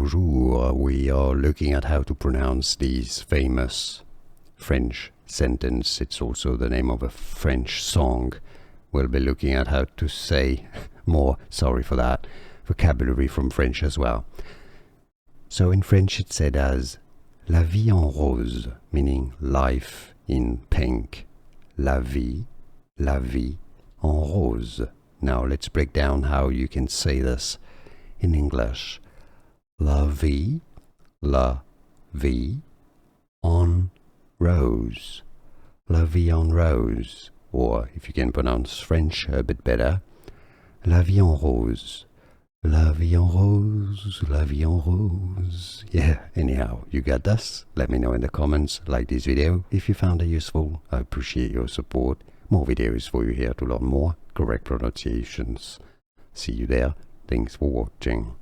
bonjour. We are looking at how to pronounce these famous French sentence. It's also the name of a French song. We'll be looking at how to say more, sorry for that, vocabulary from French as well. So in French it's said as la vie en rose, meaning life in pink. La vie en rose. Now let's break down how you can say this in English. La vie en rose. La vie en rose. Or, if you can pronounce French a bit better, la vie en rose. La vie en rose, la vie en rose. Yeah, anyhow, you got this? Let me know in the comments. Like this video if you found it useful. I appreciate your support. More videos for you here to learn more correct pronunciations. See you there. Thanks for watching.